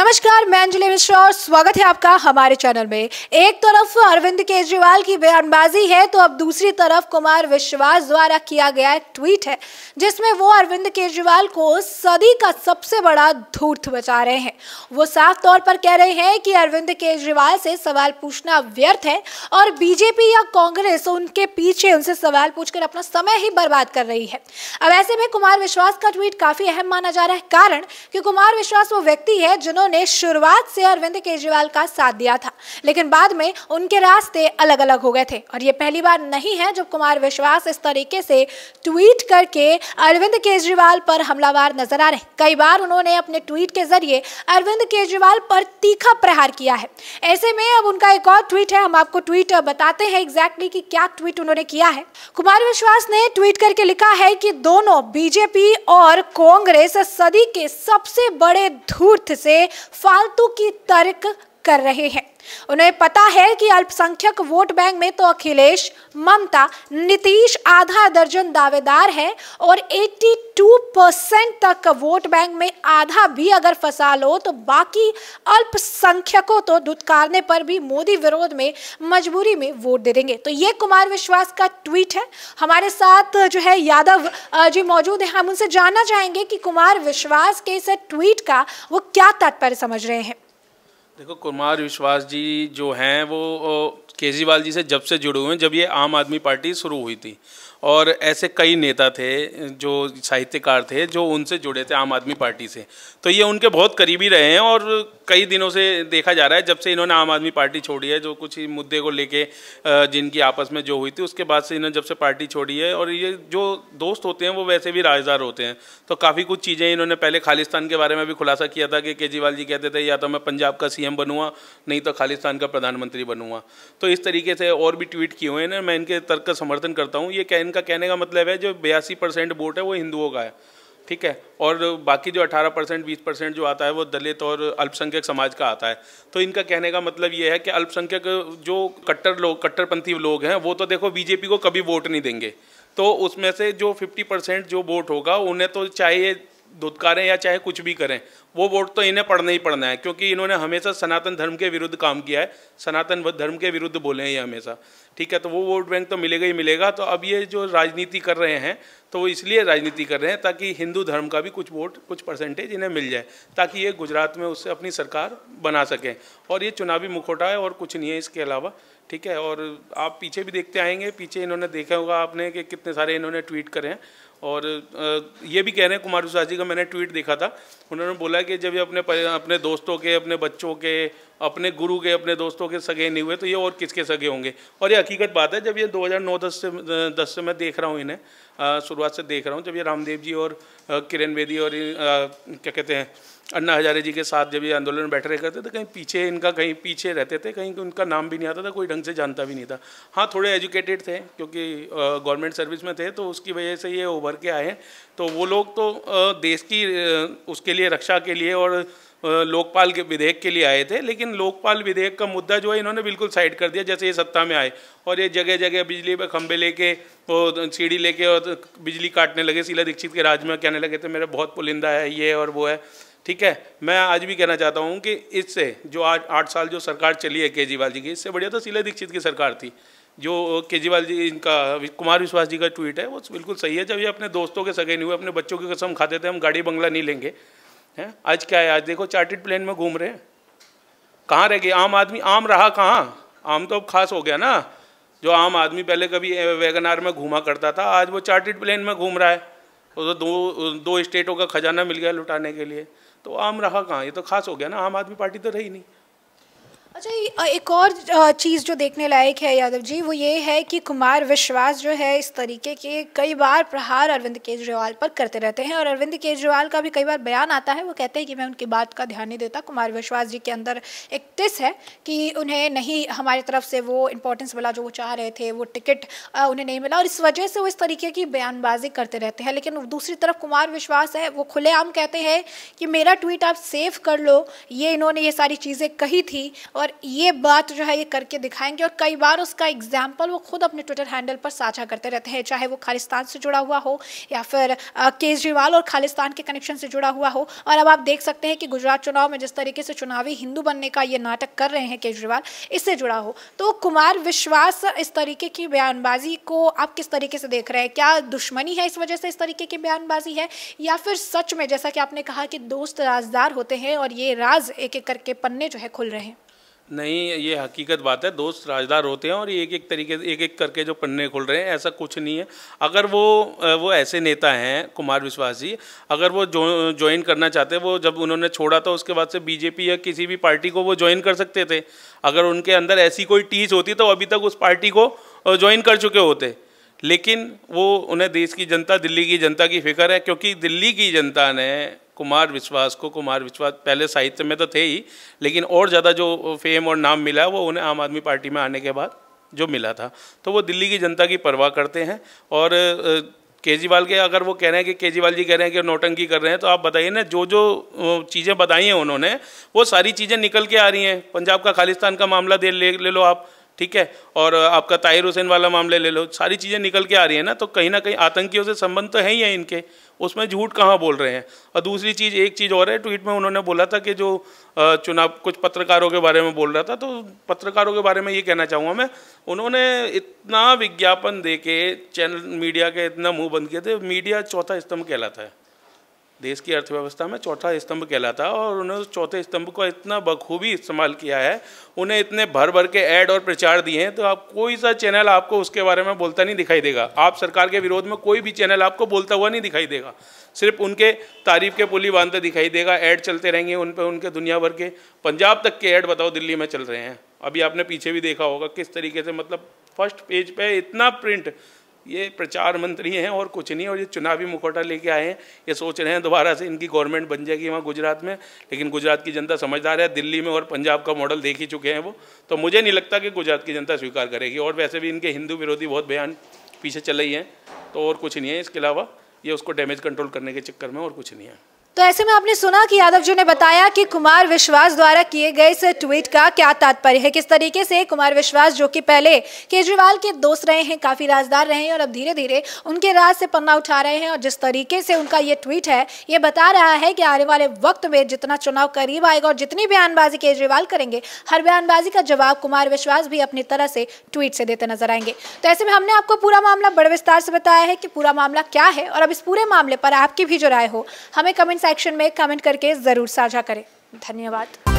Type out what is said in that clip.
नमस्कार, मैं अंजलि मिश्रा और स्वागत है आपका हमारे चैनल में। एक तरफ अरविंद केजरीवाल की बयानबाजी है तो अब दूसरी तरफ कुमार विश्वास द्वारा किया गया एक ट्वीट है जिसमें वो अरविंद केजरीवाल को सदी का सबसे बड़ा धूर्त बचा रहे हैं। वो साफ तौर पर कह रहे हैं कि अरविंद केजरीवाल से सवाल पूछना व्यर्थ है और बीजेपी या कांग्रेस उनके पीछे उनसे सवाल पूछकर अपना समय ही बर्बाद कर रही है। अब ऐसे में कुमार विश्वास का ट्वीट काफी अहम माना जा रहा है, कारण कि कुमार विश्वास वो व्यक्ति है जिन्होंने शुरुआत से अरविंद केजरीवाल का साथ दिया था, लेकिन बाद में उनके रास्ते अलग अलग हो गए थे। और ये पहली बार नहीं है जब कुमार विश्वास इस तरीके से ट्वीट करके अरविंद केजरीवाल पर हमलावर नजर आ रहे हैं। कई बार उन्होंने अपने ट्वीट के जरिए अरविंद केजरीवाल पर तीखा प्रहार किया है। ऐसे में अब उनका एक और ट्वीट है, हम आपको ट्वीट बताते हैं एग्जैक्टली कि क्या ट्वीट उन्होंने किया है। कुमार विश्वास ने ट्वीट करके लिखा है कि दोनों बीजेपी और कांग्रेस सदी के सबसे बड़े धूर्त से फालतू की तर्क कर रहे हैं। उन्हें पता है कि अल्पसंख्यक वोट बैंक में तो अखिलेश, ममता, नीतीश आधा दर्जन दावेदार है और 82% तक वोट बैंक में आधा भी अगर फंसा लो तो बाकी अल्पसंख्यकों तो दुत्कारने पर भी मोदी विरोध में मजबूरी में वोट दे देंगे। तो ये कुमार विश्वास का ट्वीट है। हमारे साथ जो है यादव जी मौजूद है, हम उनसे जानना चाहेंगे कि कुमार विश्वास के इस ट्वीट का वो क्या तात्पर्य समझ रहे हैं। देखो, कुमार विश्वास जी जो हैं वो केजरीवाल जी से जब से जुड़े हुए हैं, जब ये आम आदमी पार्टी शुरू हुई थी, और ऐसे कई नेता थे जो साहित्यकार थे जो उनसे जुड़े थे आम आदमी पार्टी से, तो ये उनके बहुत करीबी रहे हैं। और कई दिनों से देखा जा रहा है जब से इन्होंने आम आदमी पार्टी छोड़ी है, जो कुछ मुद्दे को लेके जिनकी आपस में जो हुई थी उसके बाद से इन्होंने जब से पार्टी छोड़ी है, और ये जो दोस्त होते हैं वो वैसे भी राजदार होते हैं, तो काफ़ी कुछ चीज़ें इन्होंने पहले खालिस्तान के बारे में भी खुलासा किया था कि केजरीवाल जी कहते थे या तो मैं पंजाब का सीएम बनूंगा नहीं तो खालिस्तान का प्रधानमंत्री बनूंगा। तो इस तरीके से और भी ट्वीट किए हुए हैं। मैं इनके तर्क का समर्थन करता हूँ। ये इनका कहने का मतलब है जो 82% वोट है वो हिंदुओं का है, ठीक है, और बाकी जो 18% 20% जो आता है वो दलित और अल्पसंख्यक समाज का आता है। तो इनका कहने का मतलब ये है कि अल्पसंख्यक जो कट्टरपंथी लोग हैं वो तो देखो बीजेपी को कभी वोट नहीं देंगे, तो उसमें से जो 50% जो वोट होगा उन्हें तो चाहे धुतकारें या चाहे कुछ भी करें, वो वोट तो इन्हें पढ़ना ही पड़ना है, क्योंकि इन्होंने हमेशा सनातन धर्म के विरुद्ध काम किया है, सनातन धर्म के विरुद्ध बोले हैं ये हमेशा, ठीक है। तो वो वोट बैंक तो मिलेगा ही मिलेगा। तो अब ये जो राजनीति कर रहे हैं तो वो इसलिए राजनीति कर रहे हैं ताकि हिंदू धर्म का भी कुछ वोट, कुछ परसेंटेज इन्हें मिल जाए, ताकि ये गुजरात में उससे अपनी सरकार बना सकें। और ये चुनावी मुखौटा है और कुछ नहीं है इसके अलावा, ठीक है। और आप पीछे भी देखते आएंगे, पीछे इन्होंने देखा होगा आपने कि कितने सारे इन्होंने ट्वीट करे हैं। और ये भी कह रहे हैं, कुमार विश्वास जी का मैंने ट्वीट देखा था, उन्होंने बोला कि जब ये अपने दोस्तों के, अपने बच्चों के, अपने गुरु के, अपने दोस्तों के सगे नहीं हुए तो ये और किसके सगे होंगे। और ये हकीकत बात है। जब ये 2009-10 से मैं देख रहा हूँ इन्हें, शुरुआत से देख रहा हूँ, जब ये रामदेव जी और किरण बेदी और क्या कहते हैं अन्ना हजारे जी के साथ जब ये आंदोलन में बैठ रहे करते थे, कहीं पीछे इनका कहीं पीछे रहते थे, कहीं उनका नाम भी नहीं आता था, कोई ढंग से जानता भी नहीं था। हाँ, थोड़े एजुकेटेड थे क्योंकि गवर्नमेंट सर्विस में थे, तो उसकी वजह से ये उभर के आए हैं। तो वो लोग तो देश की उसके लिए, रक्षा के लिए और लोकपाल के विधेयक के लिए आए थे, लेकिन लोकपाल विधेयक का मुद्दा जो है इन्होंने बिल्कुल साइड कर दिया जैसे ये सत्ता में आए। और ये जगह जगह बिजली पे खंभे लेके, वो सीढ़ी लेके और बिजली काटने लगे। शीला दीक्षित के राज में कहने लगे थे मेरा बहुत पुलिंदा है, ये और वो है, ठीक है। मैं आज भी कहना चाहता हूँ कि इससे जो आज 8 साल जो सरकार चली है केजरीवाल जी की, इससे बढ़िया तो शीला दीक्षित की सरकार थी। जो केजरीवाल जी, इनका कुमार विश्वास जी का ट्वीट है वो बिल्कुल सही है। जब ये अपने दोस्तों के सगे नहीं हुए, अपने बच्चों की कसम खाते थे हम गाड़ी बंगला नहीं लेंगे, हैं, आज क्या है? आज देखो चार्टर्ड प्लेन में घूम रहे हैं। कहाँ रह गए आम आदमी? आम रहा कहाँ? आम तो अब खास हो गया ना। जो आम आदमी पहले कभी वैगनार में घूमा करता था, आज वो चार्टर्ड प्लेन में घूम रहा है। तो दो स्टेटों का खजाना मिल गया लुटाने के लिए, तो आम रहा कहाँ? ये तो खास हो गया ना, आम आदमी पार्टी तो रही नहीं। अच्छा, एक और चीज़ जो देखने लायक है यादव जी, वो ये है कि कुमार विश्वास जो है इस तरीके के कई बार प्रहार अरविंद केजरीवाल पर करते रहते हैं, और अरविंद केजरीवाल का भी कई बार बयान आता है, वो कहते हैं कि मैं उनकी बात का ध्यान नहीं देता। कुमार विश्वास जी के अंदर एक टिस है कि उन्हें नहीं, हमारी तरफ से वो इंपॉर्टेंस मिला जो वो चाह रहे थे, वो टिकट उन्हें नहीं मिला, और इस वजह से वो इस तरीके की बयानबाजी करते रहते हैं। लेकिन दूसरी तरफ कुमार विश्वास है, वो खुलेआम कहते हैं कि मेरा ट्वीट आप सेव कर लो, ये इन्होंने ये सारी चीज़ें कही थी और ये बात जो है ये करके दिखाएंगे, और कई बार उसका एग्जाम्पल वो खुद अपने ट्विटर हैंडल पर साझा करते रहते हैं, चाहे वो खालिस्तान से जुड़ा हुआ हो या फिर केजरीवाल और खालिस्तान के कनेक्शन से जुड़ा हुआ हो। और अब आप देख सकते हैं कि गुजरात चुनाव में जिस तरीके से चुनावी हिंदू बनने का ये नाटक कर रहे हैं केजरीवाल, इससे जुड़ा हो। तो कुमार विश्वास इस तरीके की बयानबाजी को आप किस तरीके से देख रहे हैं? क्या दुश्मनी है इस वजह से इस तरीके की बयानबाजी है, या फिर सच में जैसा कि आपने कहा कि दोस्त राजदार होते हैं और ये राज एक एक करके पन्ने जो है खुल रहे हैं? नहीं, ये हकीकत बात है, दोस्त राजदार होते हैं और ये एक एक करके जो पन्ने खुल रहे हैं, ऐसा कुछ नहीं है। अगर वो ऐसे नेता हैं कुमार विश्वास जी, अगर वो ज्वाइन करना चाहते, वो जब उन्होंने छोड़ा था उसके बाद से बीजेपी या किसी भी पार्टी को वो ज्वाइन कर सकते थे। अगर उनके अंदर ऐसी कोई टीस होती तो अभी तक उस पार्टी को ज्वाइन कर चुके होते। लेकिन वो उन्हें देश की जनता, दिल्ली की जनता की फिक्र है, क्योंकि दिल्ली की जनता ने कुमार विश्वास पहले साहित्य में तो थे ही, लेकिन और ज़्यादा जो फेम और नाम मिला वो उन्हें आम आदमी पार्टी में आने के बाद जो मिला था। तो वो दिल्ली की जनता की परवाह करते हैं। और केजरीवाल के, अगर वो कह रहे हैं कि केजरीवाल जी कह रहे हैं कि नौटंकी कर रहे हैं, तो आप बताइए ना, जो जो चीज़ें बताई हैं उन्होंने, वो सारी चीज़ें निकल के आ रही हैं। पंजाब का खालिस्तान का मामला ले लो आप, ठीक है, और आपका ताहिर हुसैन वाला मामले ले लो, सारी चीज़ें निकल के आ रही है ना। तो कहीं ना कहीं आतंकियों से संबंध तो है ही है इनके, उसमें झूठ कहाँ बोल रहे हैं। और दूसरी चीज़, एक चीज़ और है, ट्वीट में उन्होंने बोला था कि जो चुनाव, कुछ पत्रकारों के बारे में बोल रहा था, तो पत्रकारों के बारे में ये कहना चाहूँगा मैं, उन्होंने इतना विज्ञापन दे के चैनल मीडिया के इतना मुँह बंद किए थे। मीडिया चौथा स्तंभ कहलाता है, देश की अर्थव्यवस्था में चौथा स्तंभ कहलाता है, और उन्होंने उस चौथे स्तंभ को इतना बखूबी इस्तेमाल किया है, उन्हें इतने भर भर के ऐड और प्रचार दिए हैं। तो आप कोई सा चैनल आपको उसके बारे में बोलता नहीं दिखाई देगा। आप सरकार के विरोध में कोई भी चैनल आपको बोलता हुआ नहीं दिखाई देगा, सिर्फ उनके तारीफ के पुली बांधते दिखाई देगा। ऐड चलते रहेंगे उन पर, उनके दुनिया भर के, पंजाब तक के ऐड बताओ दिल्ली में चल रहे हैं। अभी आपने पीछे भी देखा होगा किस तरीके से, मतलब फर्स्ट पेज पे इतना प्रिंट। ये प्रचार मंत्री हैं और कुछ नहीं, और ये चुनावी मुखौटा लेके आए हैं। ये सोच रहे हैं दोबारा से इनकी गवर्नमेंट बन जाएगी वहाँ गुजरात में, लेकिन गुजरात की जनता समझदार है। दिल्ली में और पंजाब का मॉडल देख ही चुके हैं वो, तो मुझे नहीं लगता कि गुजरात की जनता स्वीकार करेगी। और वैसे भी इनके हिंदू विरोधी बहुत बयान पीछे चल रही हैं, तो और कुछ नहीं है इसके अलावा, ये उसको डैमेज कंट्रोल करने के चक्कर में, और कुछ नहीं है। तो ऐसे में आपने सुना कि यादव जी ने बताया कि कुमार विश्वास द्वारा किए गए इस ट्वीट का क्या तात्पर्य है, किस तरीके से कुमार विश्वास, जो कि पहले केजरीवाल के दोस्त रहे हैं, काफी राजदार रहे हैं, और अब धीरे धीरे उनके राज से पन्ना उठा रहे हैं। और जिस तरीके से उनका ये ट्वीट है, ये बता रहा है कि आने वाले वक्त में जितना चुनाव करीब आएगा और जितनी बयानबाजी केजरीवाल करेंगे, हर बयानबाजी का जवाब कुमार विश्वास भी अपनी तरह से ट्वीट से देते नजर आएंगे। तो ऐसे में हमने आपको पूरा मामला बड़े विस्तार से बताया है कि पूरा मामला क्या है, और अब इस पूरे मामले पर आपकी भी जो राय हो, हमें कमेंट सेक्शन में कमेंट करके जरूर साझा करें। धन्यवाद।